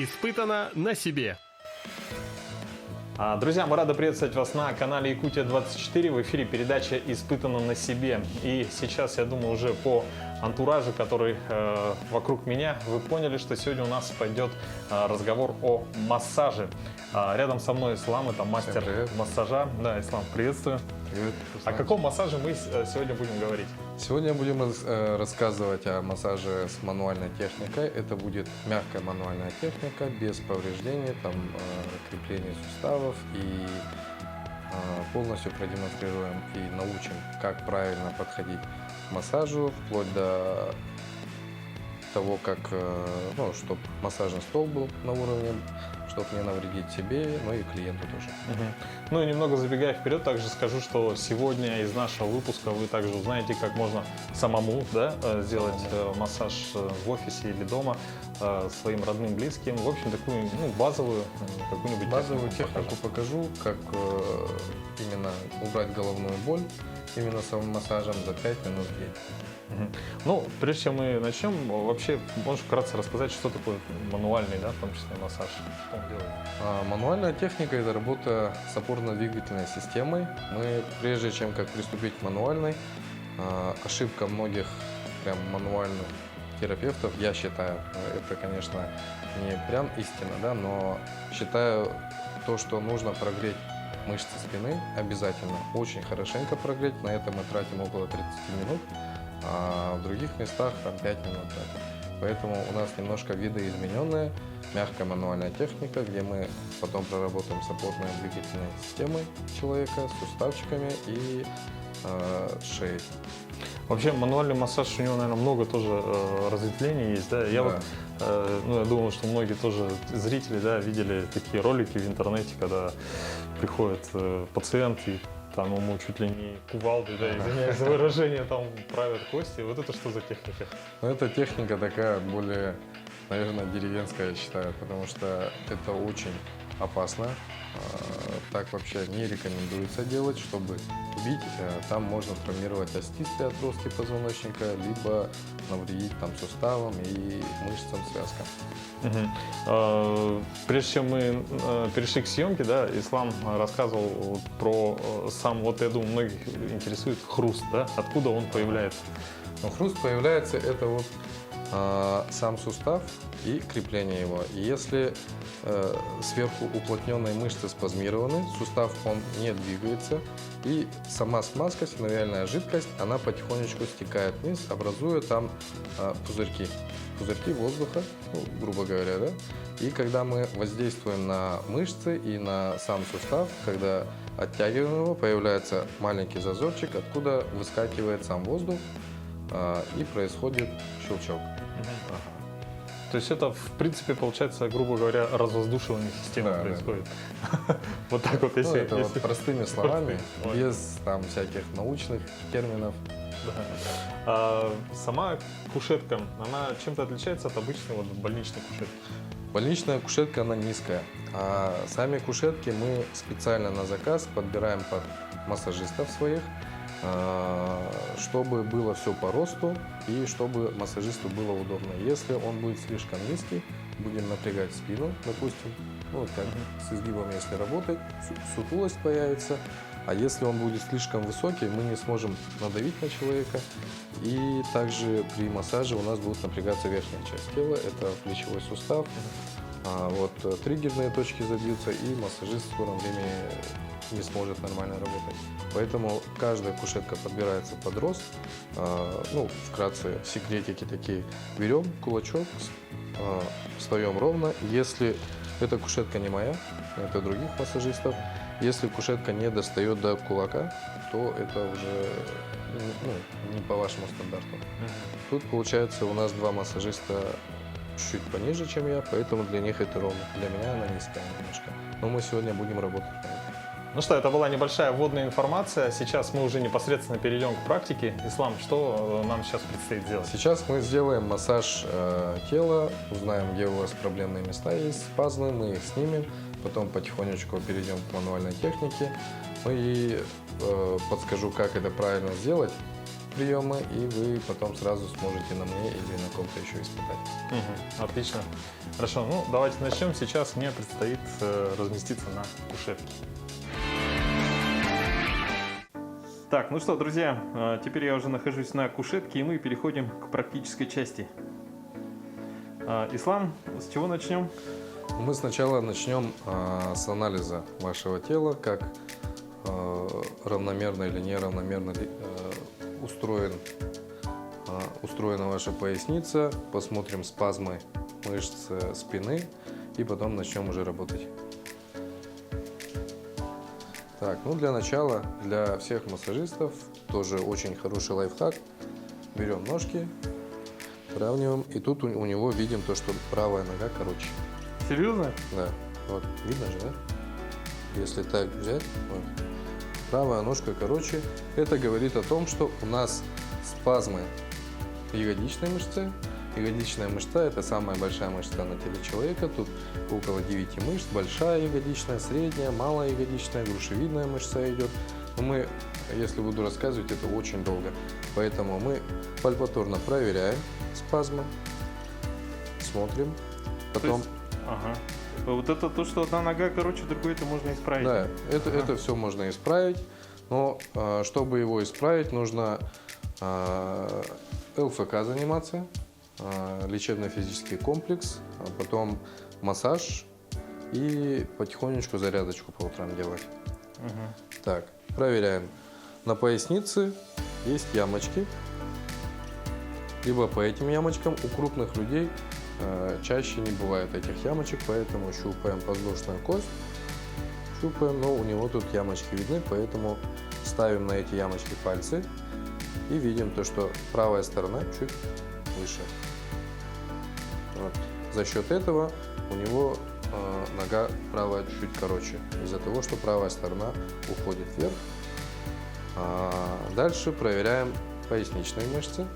Испытано на себе. Друзья, мы рады приветствовать вас на канале Якутия-24. В эфире передача «Испытано на себе». И сейчас, я думаю, уже по антуражу, который вокруг меня, вы поняли, что сегодня у нас пойдет разговор о массаже. Рядом со мной Ислам, это мастер массажа. Да, Ислам, приветствую. Привет, О каком массаже мы сегодня будем говорить? Сегодня будем рассказывать о массаже с мануальной техникой. Это будет мягкая мануальная техника, без повреждений, крепления суставов. И полностью продемонстрируем и научим, как правильно подходить к массажу, вплоть до того, как, чтобы массажный стол был на уровне, чтобы не навредить себе, но и клиенту тоже. Ну и немного забегая вперед, также скажу, что сегодня из нашего выпуска вы также узнаете, как можно самому сделать массаж в офисе или дома своим родным, близким. В общем, такую базовую какую-нибудь технику покажу, как именно убрать головную боль именно самым массажем за 5 минут в день. Ну, прежде чем мы начнем, вообще можешь вкратце рассказать, что такое мануальный, в том числе массаж, что он делает? Мануальная техника – это работа с опорно-двигательной системой. Мы, прежде чем приступить к мануальной, ошибка многих прям мануальных терапевтов, я считаю, это, конечно, не прям истина, но считаю то, что нужно прогреть мышцы спины обязательно, очень хорошенько прогреть, на это мы тратим около 30 минут. А в других местах 5 минут тратим. Поэтому у нас немножко видоизмененная мягкая мануальная техника, где мы потом проработаем с опорно-двигательной системой человека, суставчиками и шеей. Вообще мануальный массаж, у него, наверное, много тоже разветвлений есть. Да? Я думаю, что многие тоже зрители видели такие ролики в интернете, когда приходит пациент и ему чуть ли не кувалдой, извиняюсь за выражение, правят кости. Вот это что за техника? Это техника такая более, наверное, деревенская, я считаю, потому что это очень опасно. Так вообще не рекомендуется делать, чтобы бить. Там можно травмировать остистые отростки позвоночника, либо навредить суставам и мышцам, связкам. Прежде чем мы перешли к съемке, Ислам рассказывал про сам, я думаю, многих интересует хруст, откуда он появляется? Хруст появляется, это сам сустав и крепление его. Если сверху уплотненные мышцы спазмированы, сустав он не двигается, и сама смазка, синовиальная жидкость, она потихонечку стекает вниз, образуя там пузырьки воздуха, грубо говоря, И когда мы воздействуем на мышцы и на сам сустав, когда оттягиваем его, появляется маленький зазорчик, откуда выскакивает сам воздух, и происходит щелчок. То есть это, в принципе, получается, грубо говоря, развоздушивание системы происходит. Вот так вот, если... Это простыми словами, без всяких научных терминов. Сама кушетка, она чем-то отличается от обычной больничной кушетки? Больничная кушетка, она низкая, а сами кушетки мы специально на заказ подбираем под массажистов своих, чтобы было все по росту и чтобы массажисту было удобно. Если он будет слишком низкий, будем напрягать спину, допустим, с изгибом, если работать, сутулость появится. А если он будет слишком высокий, мы не сможем надавить на человека. И также при массаже у нас будет напрягаться верхняя часть тела, это плечевой сустав. Триггерные точки забьются, и массажист в скором времени не сможет нормально работать. Поэтому каждая кушетка подбирается под рост. Вкратце, секретики такие. Берем кулачок, встаем ровно. Если эта кушетка не моя, это других массажистов. Если кушетка не достает до кулака, то это уже не по вашему стандарту. Тут получается у нас два массажиста чуть пониже, чем я, поэтому для них это ровно. Для меня она низкая немножко. Но мы сегодня будем работать на этом. Ну что, это была небольшая вводная информация. Сейчас мы уже непосредственно перейдем к практике. Ислам, что нам сейчас предстоит сделать? Сейчас мы сделаем массаж тела, узнаем, где у вас проблемные места есть, спазмы, мы их снимем. Потом потихонечку перейдем к мануальной технике. И подскажу, как это правильно сделать. приемы, и вы потом сразу сможете на мне или на ком-то еще испытать. Отлично. Хорошо, ну давайте начнем. Сейчас мне предстоит разместиться на кушетке. Так, ну что, друзья, теперь я уже нахожусь на кушетке, и мы переходим к практической части. Ислам, с чего начнем? Мы сначала начнем с анализа вашего тела, как равномерно или неравномерно устроена ваша поясница, посмотрим спазмы мышц спины и потом начнем уже работать. Так, ну для начала, для всех массажистов тоже очень хороший лайфхак. Берем ножки, сравниваем, и тут у него видим то, что правая нога короче. Серьезно? Да, вот, видно же, да? Если так взять, вот, правая ножка короче, это говорит о том, что у нас спазмы ягодичной мышцы. Ягодичная мышца – это самая большая мышца на теле человека. Тут около 9 мышц. Большая ягодичная, средняя, малая ягодичная, грушевидная мышца идет. Но мы, если буду рассказывать, это очень долго. Поэтому мы пальпаторно проверяем спазмы, смотрим, потом… Ага. Вот это то, что одна нога короче, другой, это можно исправить. Да, это все можно исправить, но чтобы его исправить, нужно ЛФК заниматься, лечебно-физический комплекс, а потом массаж и потихонечку зарядочку по утрам делать. Так, проверяем. На пояснице есть ямочки, либо по этим ямочкам. У крупных людей чаще не бывает этих ямочек, поэтому щупаем подвздошную кость, щупаем, но у него тут ямочки видны, поэтому ставим на эти ямочки пальцы и видим то, что правая сторона чуть выше. Вот. За счет этого у него нога правая чуть короче, из-за того, что правая сторона уходит вверх. Дальше проверяем поясничные мышцы.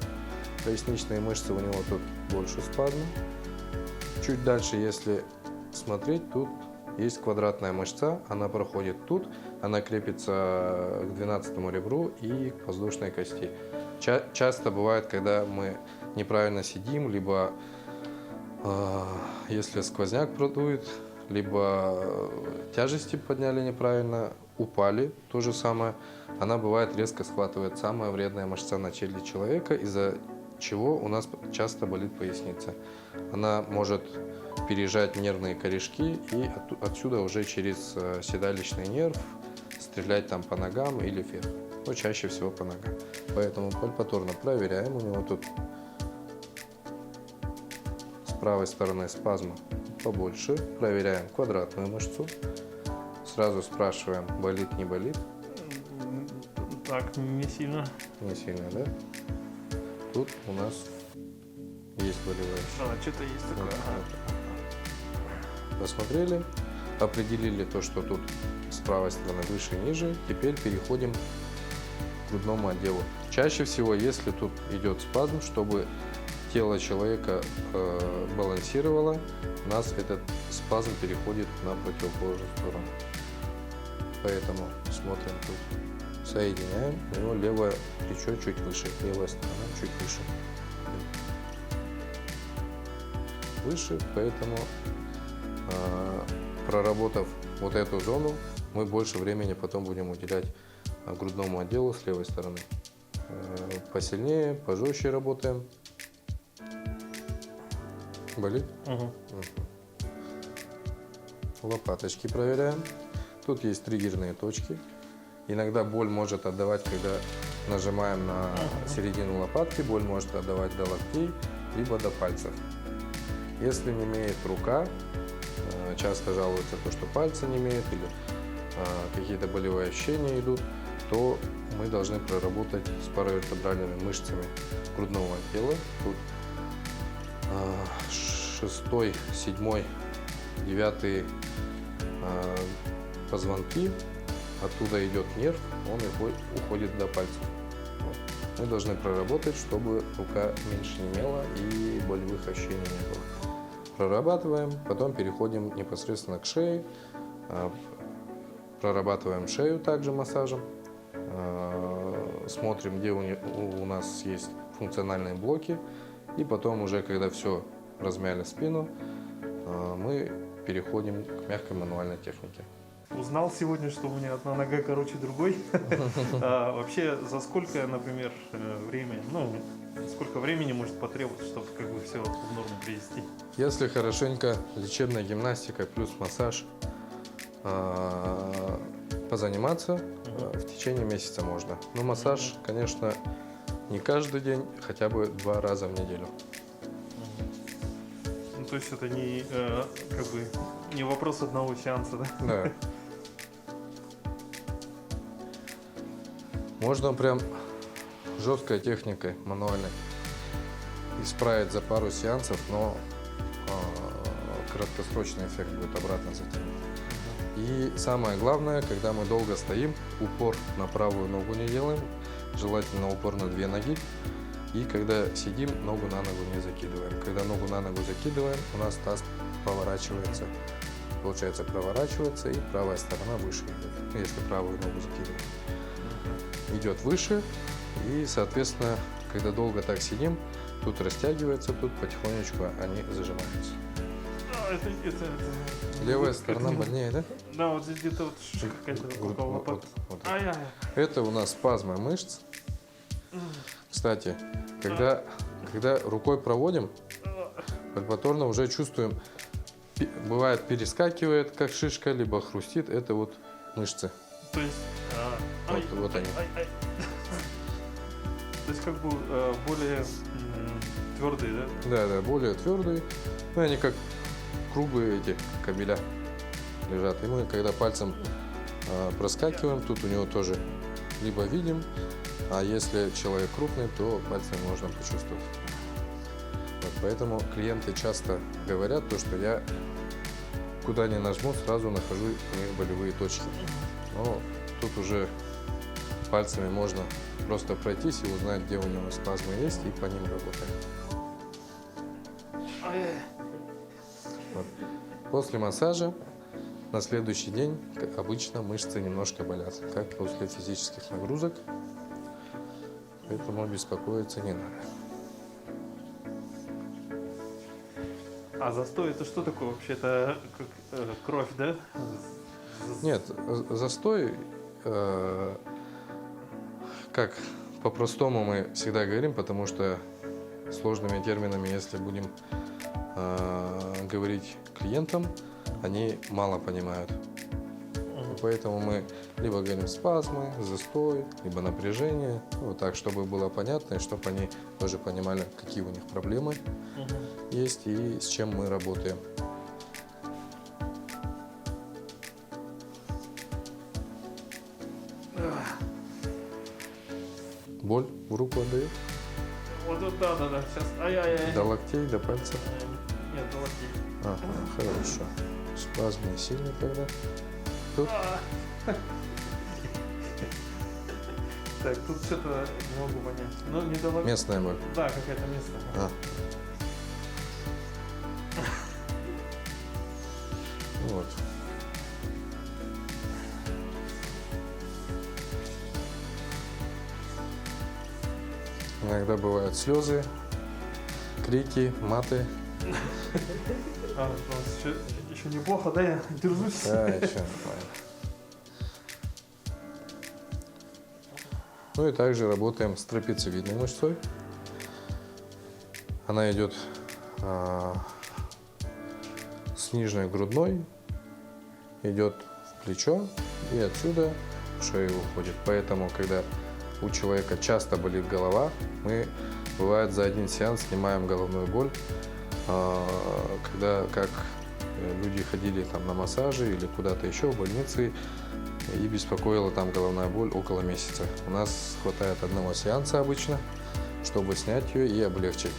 Поясничные мышцы у него тут больше спазмов. Чуть дальше, если смотреть, тут есть квадратная мышца, она проходит тут, она крепится к 12-му ребру и к подвздошной кости. Часто бывает, когда мы неправильно сидим, либо если сквозняк продует, либо тяжести подняли неправильно, упали, то же самое, она бывает резко схватывает самая вредная мышца на теле человека, из-за чего у нас часто болит поясница. Она может пережать нервные корешки и отсюда уже через седалищный нерв стрелять там по ногам или вверх, но чаще всего по ногам. Поэтому пальпаторно проверяем, у него тут с правой стороны спазма побольше, проверяем квадратную мышцу, сразу спрашиваем, болит, не болит. Так, не сильно. Не сильно, да? Тут у нас есть болевая. Что-то есть такое. Посмотрели, определили то, что тут с правой стороны выше и ниже. Теперь переходим к грудному отделу. Чаще всего, если тут идет спазм, чтобы тело человека балансировало, у нас этот спазм переходит на противоположную сторону. Поэтому смотрим тут. Соединяем, у него левое плечо чуть выше, левая сторона чуть выше. Выше, поэтому проработав вот эту зону, мы больше времени потом будем уделять грудному отделу с левой стороны. Посильнее, пожестче работаем. Болит? Угу. Лопаточки проверяем. Тут есть триггерные точки. Иногда боль может отдавать, когда нажимаем на середину лопатки, боль может отдавать до локтей, либо до пальцев. Если не имеет рука, часто жалуются то, что пальцы не имеют или какие-то болевые ощущения идут, то мы должны проработать с паравертебральными мышцами грудного отдела. Тут 6, 7, 9 позвонки. Оттуда идет нерв, он уходит до пальцев. Вот. Мы должны проработать, чтобы рука меньше имела и болевых ощущений не было. Прорабатываем, потом переходим непосредственно к шее. Прорабатываем шею также массажем. смотрим, где у нас есть функциональные блоки. И потом уже, когда все размяли спину, мы переходим к мягкой мануальной технике. Узнал сегодня, что у меня одна нога короче другой. Вообще, за сколько, например, сколько времени может потребоваться, чтобы как бы все в норму привести? Если хорошенько лечебная гимнастика плюс массаж позаниматься, в течение месяца можно. Но массаж, конечно, не каждый день, хотя бы 2 раза в неделю. Ну, то есть это не, как бы, не вопрос одного сеанса, да? Да. Можно прям жесткой техникой, мануальной, исправить за пару сеансов, но краткосрочный эффект будет обратно затянуть. И самое главное, когда мы долго стоим, упор на правую ногу не делаем, желательно упор на 2 ноги. И когда сидим, ногу на ногу не закидываем. Когда ногу на ногу закидываем, у нас таз поворачивается. Получается, проворачивается, и правая сторона выше идет, если правую ногу закидываем. Идет выше, и, соответственно, когда долго так сидим, тут растягивается, тут потихонечку они зажимаются. Левая сторона больнее, да? Да, вот здесь где-то вот какая-то около лопатки. Ай-яй-яй. Это у нас спазмы мышц. Кстати, когда рукой проводим, пальпаторно уже чувствуем, бывает перескакивает, как шишка, либо хрустит, это вот мышцы. То есть, вот они. То есть как бы более твердые, да? Да, более твердые. Ну, они как круглые эти кабеля лежат. И мы, когда пальцем проскакиваем, тут у него тоже либо видим, а если человек крупный, то пальцем можно почувствовать. Вот, поэтому клиенты часто говорят то, что я куда ни нажму, сразу нахожу у них болевые точки. Но тут уже пальцами можно просто пройтись и узнать, где у него спазмы есть, и по ним работаем. Вот. После массажа на следующий день, как обычно, мышцы немножко болят, как после физических нагрузок. Поэтому беспокоиться не надо. А застой это что такое вообще? Это как кровь, да? Нет, застой, как по-простому мы всегда говорим, потому что сложными терминами, если будем говорить клиентам, они мало понимают. И поэтому мы либо говорим спазмы, застой, либо напряжение, вот так, чтобы было понятно, и чтобы они тоже понимали, какие у них проблемы есть и с чем мы работаем. Боль в руку отдает? Вот, да. Сейчас. Ай-яй-яй. До локтей, до пальцев? Нет, до локтей. Ага, хорошо. Спазмы сильные тогда. Тут? Так, тут что-то не могу понять. Ну, не до локтей. Местная боль. Да, какая-то местная. Вот. Иногда бывают слезы, крики, маты. У нас еще неплохо, да? Я держусь. Да, еще нормально. Ну и также работаем с трапециевидной мышцой. Она идет с нижней грудной, идет в плечо и отсюда в шею уходит. Поэтому, когда у человека часто болит голова, мы, бывает, за один сеанс снимаем головную боль. Когда как люди ходили там на массажи или куда-то еще в больнице, и беспокоила там головная боль около месяца. У нас хватает одного сеанса обычно, чтобы снять ее и облегчить.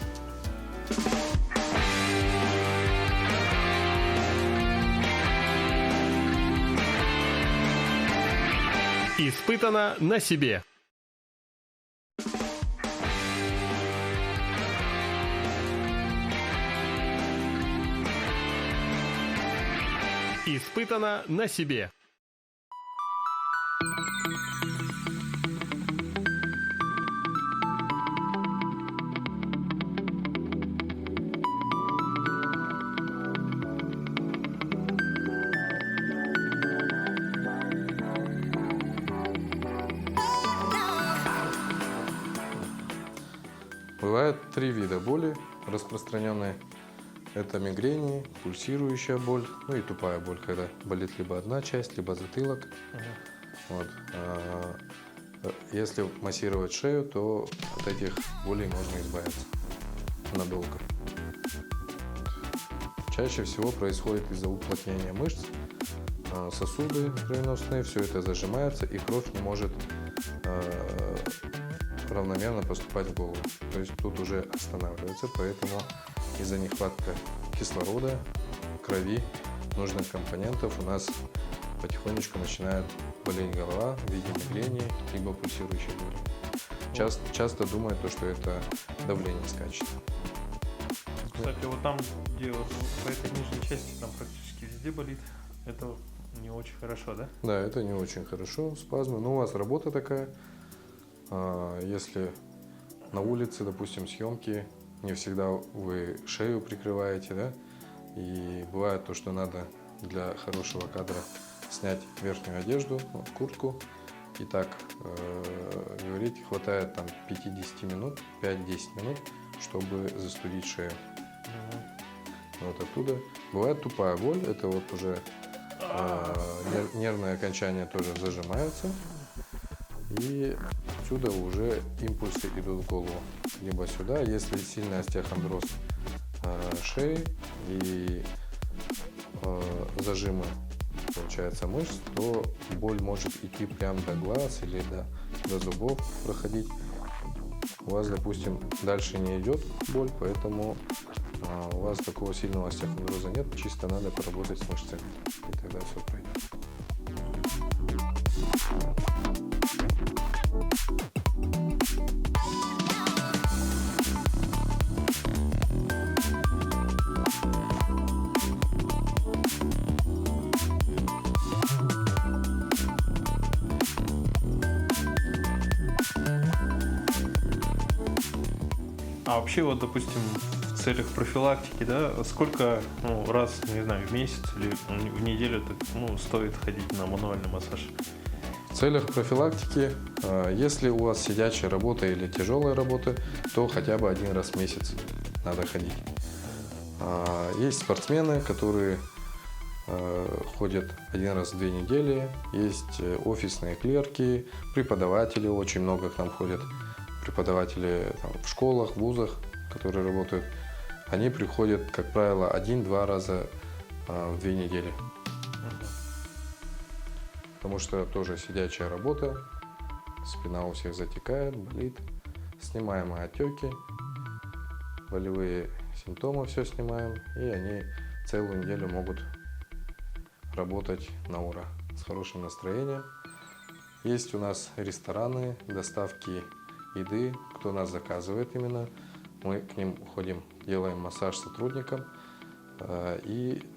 Испытано на себе. Испытано на себе. Бывает 3 вида боли распространенные. Это мигрени, пульсирующая боль, ну и тупая боль, когда болит либо одна часть, либо затылок. Вот. Если массировать шею, то от этих болей можно избавиться надолго. Чаще всего происходит из-за уплотнения мышц, сосуды кровеносные, все это зажимается, и кровь не может равномерно поступать в голову. То есть тут уже останавливается, поэтому из-за нехватки кислорода, крови, нужных компонентов у нас потихонечку начинает болеть голова в виде мигрени, либо пульсирующей боли. Часто думают, что это давление скачет. Кстати, вот там, где вот по этой нижней части, там практически везде болит. Это не очень хорошо, да? Да, это не очень хорошо, спазмы. Но у вас работа такая. Если на улице, допустим, съемки, не всегда вы шею прикрываете, да? И бывает то, что надо для хорошего кадра снять верхнюю одежду, вот, куртку. И так, говорить, хватает там 50 минут, 5-10 минут, чтобы застудить шею. Вот оттуда. Бывает тупая боль, это вот уже нервные окончания тоже зажимаются. И отсюда уже импульсы идут в голову. Либо сюда, если сильный остеохондроз шеи и зажимы, получается, мышц, то боль может идти прямо до глаз или до зубов проходить. У вас, допустим, дальше не идет боль, поэтому у вас такого сильного остеохондроза нет, чисто надо поработать с мышцами, и тогда все пройдет. А вообще, вот, допустим, в целях профилактики, да, сколько раз, не знаю, в месяц или в неделю стоит ходить на мануальный массаж? В целях профилактики, если у вас сидячая работа или тяжелая работа, то хотя бы 1 раз в месяц надо ходить. Есть спортсмены, которые ходят 1 раз в 2 недели, есть офисные клерки, преподаватели, очень много к нам ходят, преподаватели там, в школах, вузах, которые работают, они приходят, как правило, 1-2 раза в 2 недели. Потому что тоже сидячая работа, спина у всех затекает, болит, снимаем отеки, болевые симптомы все снимаем, и они целую неделю могут работать на ура, с хорошим настроением. Есть у нас рестораны, доставки еды, кто нас заказывает именно, мы к ним ходим, делаем массаж сотрудникам, и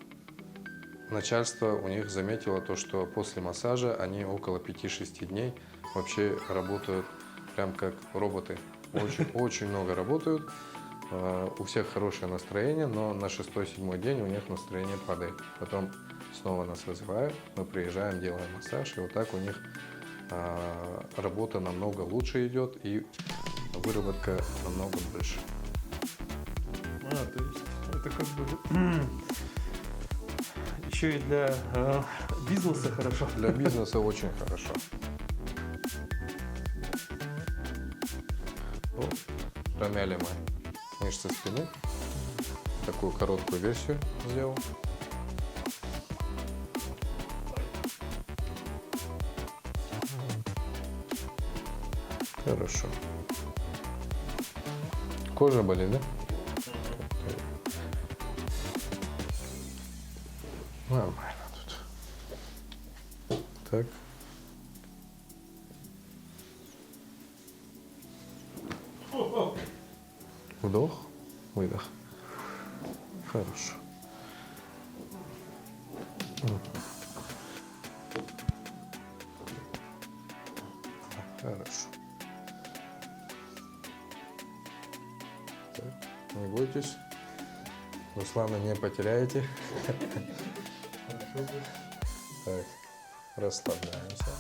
начальство у них заметило то, что после массажа они около 5-6 дней вообще работают прям как роботы. Очень много работают, у всех хорошее настроение, но на 6-7 день у них настроение падает. Потом снова нас вызывают, мы приезжаем, делаем массаж, и вот так у них работа намного лучше идет и выработка намного больше. То есть это как бы еще и для бизнеса хорошо. Для бизнеса очень хорошо. Промяли мы мышцы спины. Такую короткую версию сделал. Хорошо. Кожа болит, да? Нормально тут. Так. Вдох, выдох. Хорошо. Хорошо. Так, не бойтесь. Руслана не потеряете. Так, расслабляемся.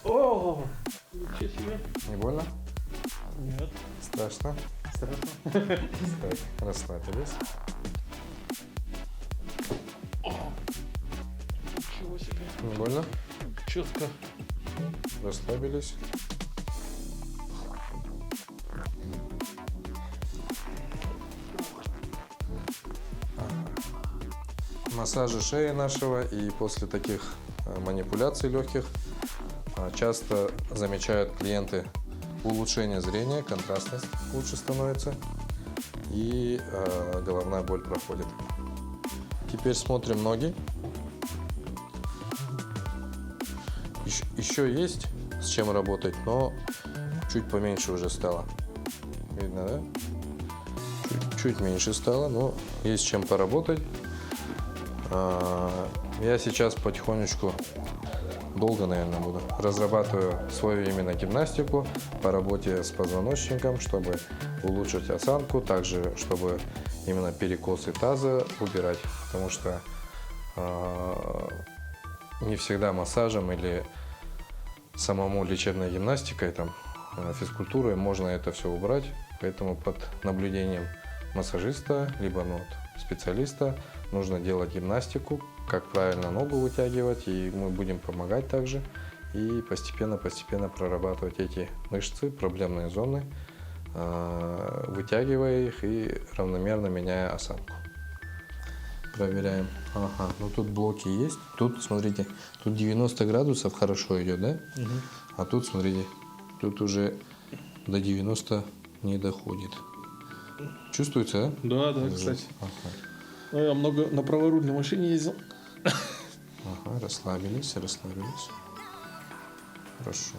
О, ничего себе. Не больно? Нет. Страшно? Страшно. Так, расслабились. Ничего себе. Не больно? Четко. Расслабились. Массажи шеи нашего, и после таких манипуляций легких часто замечают клиенты улучшение зрения, контрастность лучше становится, и головная боль проходит. Теперь смотрим ноги. Еще есть с чем работать, но чуть поменьше уже стало. Видно, да? Чуть меньше стало, но есть с чем поработать. Я сейчас потихонечку, долго, наверное, буду, разрабатываю свою именно гимнастику по работе с позвоночником, чтобы улучшить осанку, также чтобы именно перекосы таза убирать, потому что не всегда массажем или самому лечебной гимнастикой, там, физкультурой можно это все убрать, поэтому под наблюдением массажиста, либо специалиста нужно делать гимнастику, как правильно ногу вытягивать, и мы будем помогать также, и постепенно прорабатывать эти мышцы, проблемные зоны, вытягивая их и равномерно меняя осанку. Проверяем. Ага, ну тут блоки есть. Тут, смотрите, тут 90 градусов хорошо идет, да? Угу. А тут, смотрите, тут уже до 90 не доходит. Чувствуется, да? Да, кстати. Ага. Ну, я много на праворульной машине ездил. Ага, расслабились. Хорошо.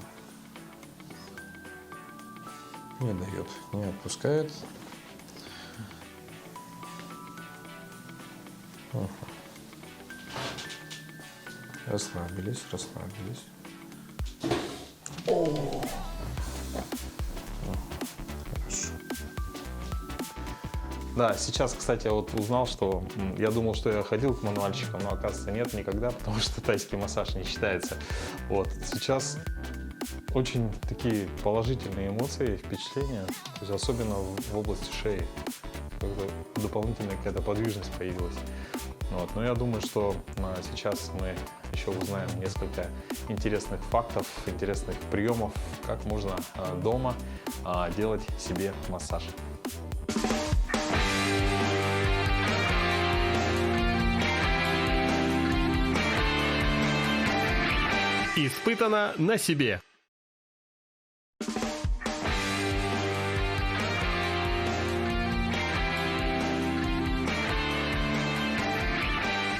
Не дает, не отпускает. Ага. Расслабились. О, Хорошо. Да, сейчас, кстати, я вот узнал, что я думал, что я ходил к мануальщикам, но оказывается нет никогда, потому что тайский массаж не считается. Вот. Сейчас очень такие положительные эмоции, впечатления, то есть особенно в области шеи. Как-то дополнительная какая-то подвижность появилась. Вот. Но я думаю, что сейчас мы еще узнаем несколько интересных фактов, интересных приемов, как можно дома делать себе массаж. Испытано на себе.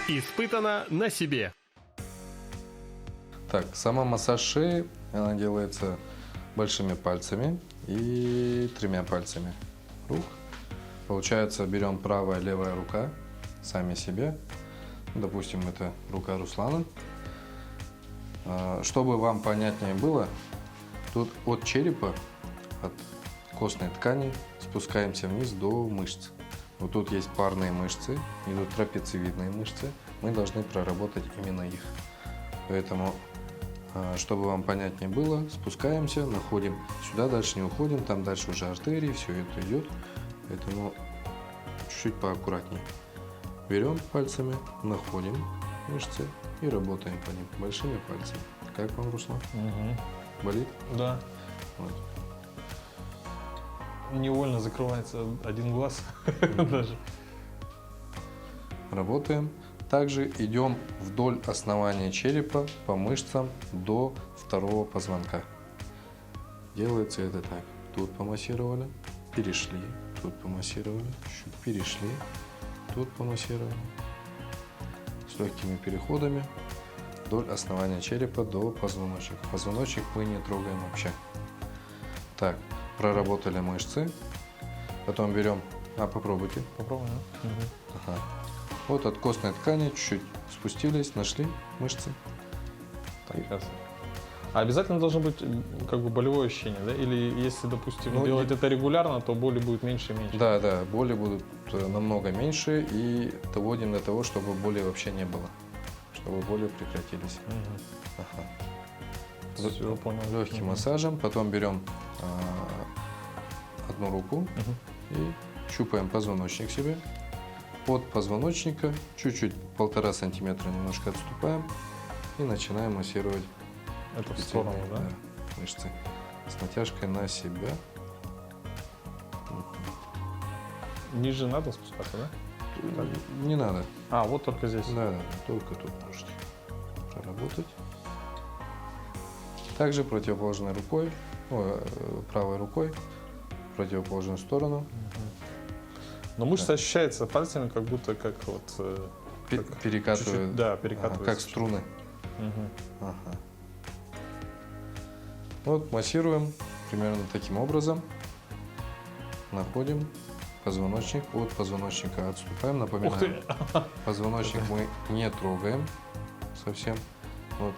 Испытано на себе. Так, сама массаж шеи, она делается большими пальцами и 3 пальцами рук. Получается, берем правая, левая рука, сами себе. Допустим, это рука Руслана. Чтобы вам понятнее было, тут от черепа, от костной ткани спускаемся вниз до мышц. Вот тут есть парные мышцы, идут трапециевидные мышцы. Мы должны проработать именно их. Поэтому, чтобы вам понятнее было, спускаемся, находим сюда, дальше не уходим, там дальше уже артерии, все это идет. Поэтому чуть-чуть поаккуратнее. Берем пальцами, находим мышцы и работаем по ним большими пальцами. Как вам, Руслан? Угу. Болит? Да. Вот. Невольно закрывается один глаз даже. Работаем. Также идем вдоль основания черепа по мышцам до 2-го позвонка. Делается это так. Тут помассировали, перешли, тут помассировали, чуть перешли, тут помассировали. С легкими переходами вдоль основания черепа до позвоночника. Позвоночник мы не трогаем вообще. Так, проработали мышцы. Потом берем, попробуйте. Попробуем. Ага. Вот от костной ткани чуть-чуть спустились, нашли мышцы. Прекрасно. А обязательно должно быть как бы болевое ощущение, да? Или если, допустим, делать это регулярно, то боли будет меньше и меньше? Да, боли будут намного меньше, и доводим до того, чтобы боли вообще не было, чтобы боли прекратились. Угу. Ага. Все, понял. Легким массажем, потом берем одну руку и щупаем позвоночник себе. От позвоночника чуть-чуть 1,5 сантиметра немножко отступаем и начинаем массировать Это в сторону, да? мышцы с натяжкой на себя. Ниже надо спускаться, да? Не надо. А, вот только здесь. Да, только тут можете проработать. Также противоположной рукой, правой рукой, в противоположную сторону. Но мышца ощущается пальцами, как будто как вот... Перекатывает. чуть-чуть, да, перекатывается. Как струны. Мгм. Ага. Вот массируем примерно таким образом. Находим позвоночник, от позвоночника отступаем. Напоминаем, Ух ты! позвоночник мы не трогаем совсем. Вот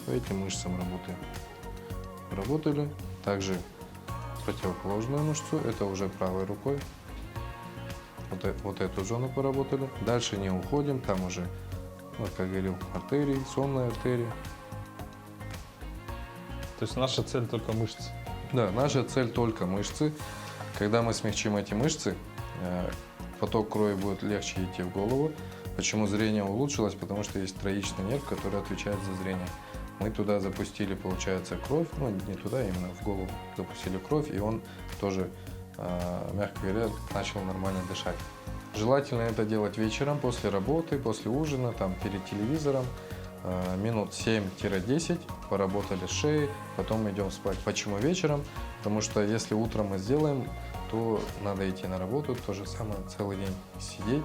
по этим мышцам работаем. Работали. Также противоположную мышцу, это уже правой рукой. Вот эту зону поработали. Дальше не уходим, там уже, вот как говорил, артерии, сонная артерия. То есть наша цель только мышцы. Да, наша цель только мышцы. Когда мы смягчим эти мышцы, поток крови будет легче идти в голову. Почему зрение улучшилось? Потому что есть троичный нерв, который отвечает за зрение. Мы туда запустили, получается, кровь, ну не туда, именно в голову запустили кровь, и он тоже, мягко говоря, начал нормально дышать. Желательно это делать вечером, после работы, после ужина, там, перед телевизором. Минут 7-10 поработали с шеей, потом идем спать. Почему вечером? Потому что если утром мы сделаем, то надо идти на работу, то же самое целый день сидеть,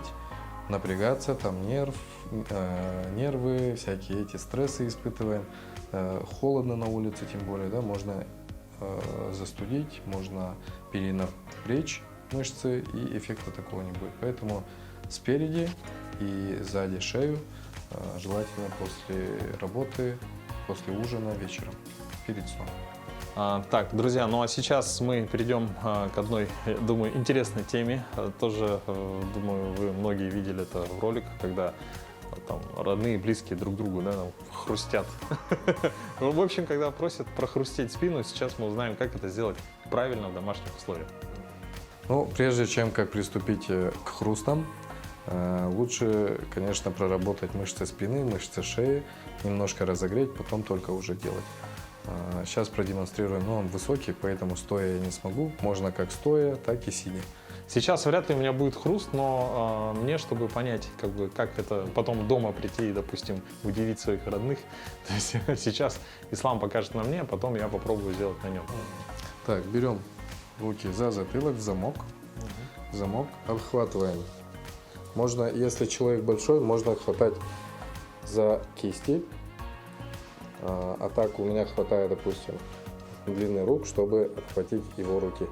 напрягаться, там нервы, всякие эти стрессы испытываем. Холодно на улице, тем более, да, можно застудить, можно перенапрячь мышцы, и эффекта такого не будет. Поэтому спереди и сзади шею желательно после работы, после ужина, вечером, перед сном. Так, друзья, ну а сейчас мы перейдем к одной, я думаю, интересной теме. Тоже, думаю, вы многие видели это в роликах, когда там родные, близкие друг другу, да, там, хрустят. Ну, в общем, когда просят прохрустеть спину, сейчас мы узнаем, как это сделать правильно в домашних условиях. Ну, прежде чем как приступить к хрустам, лучше, конечно, проработать мышцы спины, мышцы шеи, немножко разогреть, потом только уже делать. Сейчас продемонстрируем, но он высокий, поэтому стоя я не смогу. Можно как стоя, так и сидя. Сейчас вряд ли у меня будет хруст, но мне, чтобы понять, как это потом дома прийти и, допустим, удивить своих родных, то есть сейчас Ислам покажет на мне, а потом я попробую сделать на нем. Так, берем руки за затылок, в замок. Замок обхватываем. Можно, если человек большой, можно хватать за кисти. А так у меня хватает, допустим, длины рук, чтобы обхватить его руки.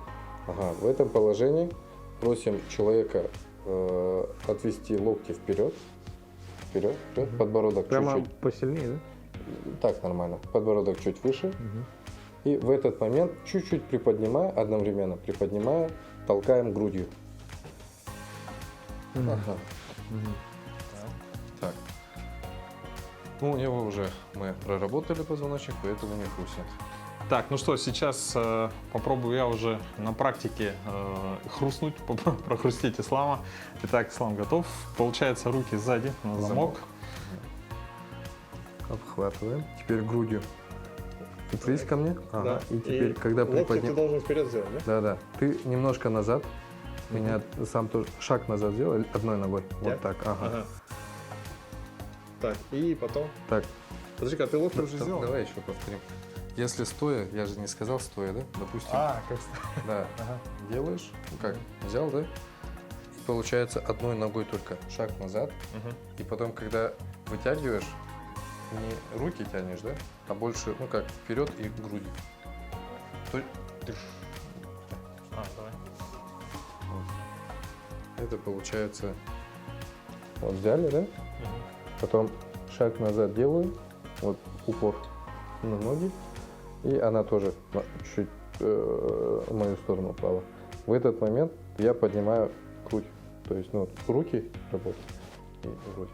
Ага, в этом положении просим человека отвести локти вперед. Вперед, подбородок чуть-чуть. посильнее, да? Так, нормально. Подбородок чуть выше. И в этот момент чуть-чуть приподнимая, одновременно приподнимая, толкаем грудью. Ага. Так. Ну, у него уже мы проработали позвоночник, поэтому не хрустнет. Так, ну что, сейчас попробую я уже на практике хрустнуть, прохрустить Ислама. Итак, Ислам готов. Получается, руки сзади на замок. Обхватываем. Теперь грудью. Упрись ко мне. Ага. Да. И теперь, когда приподнимаешь... должен вперед сделать, да? Да. Ты немножко назад. Меня сам тоже шаг назад сделай одной ногой. Я? Вот так. Ага. Так, и потом... Так. Подожди-ка, а ты локти уже сделал? Давай еще повторим. Если стоя, я же не сказал стоя, да? Допустим. Как Да. Ага. Делаешь. Ну как? Взял, да? И получается одной ногой только шаг назад. И потом, когда вытягиваешь, не руки тянешь, да? А больше, ну как, вперед и грудью. Давай. Это получается, вот взяли, да? Потом шаг назад делаю, вот упор на ноги, и она тоже чуть в мою сторону упала. В этот момент я поднимаю грудь, то есть, ну, руки работают и грудь.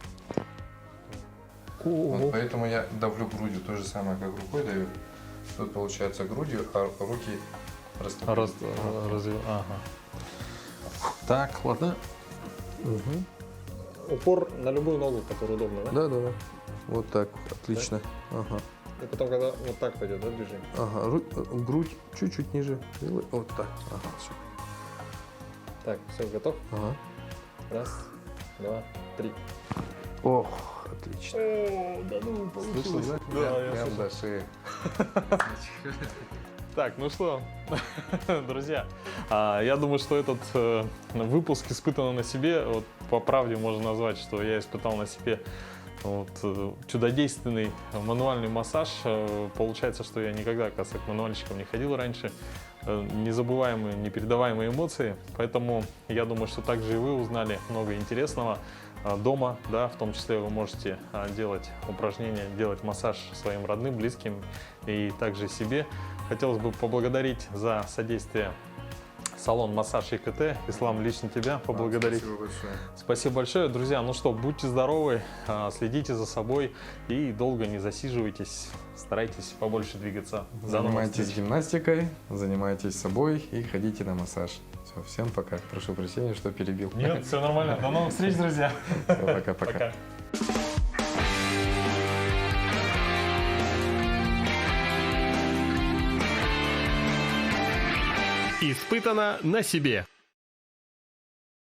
Вот поэтому я давлю грудью, то же самое, как рукой даю. Тут получается грудью, а руки Ага. Так, ладно. Упор на любую ногу, которая удобна, да? Да. Вот так, отлично. Ага. И потом, когда вот так пойдет, да, движение? Ага, грудь чуть-чуть ниже. Делай. Вот так. Ага, все. Так, все, готов? Ага. Раз, два, три. Ох, отлично. О, да ну, Слышал, да? Да, я Прям слышал. до шеи. Так, ну что, друзья, я думаю, что этот выпуск испытан на себе. Вот по правде можно назвать, что я испытал на себе вот, чудодейственный мануальный массаж. Получается, что я никогда, оказывается, к мануальщикам не ходил раньше. Незабываемые, непередаваемые эмоции. Поэтому я думаю, что также и вы узнали много интересного дома, да, в том числе вы можете делать упражнения, делать массаж своим родным, близким и также себе. Хотелось бы поблагодарить за содействие салон «Массаж ИКТ». Ислам, лично тебя поблагодарить. Спасибо большое. Спасибо большое, друзья. Ну что, будьте здоровы, следите за собой и долго не засиживайтесь. Старайтесь побольше двигаться. До новых Занимайтесь встреч. гимнастикой, занимайтесь собой и ходите на массаж. Все, всем пока. Прошу прощения, что перебил. Нет, все нормально. До новых встреч, друзья. Всё, пока-пока. Пока. Испытано на себе.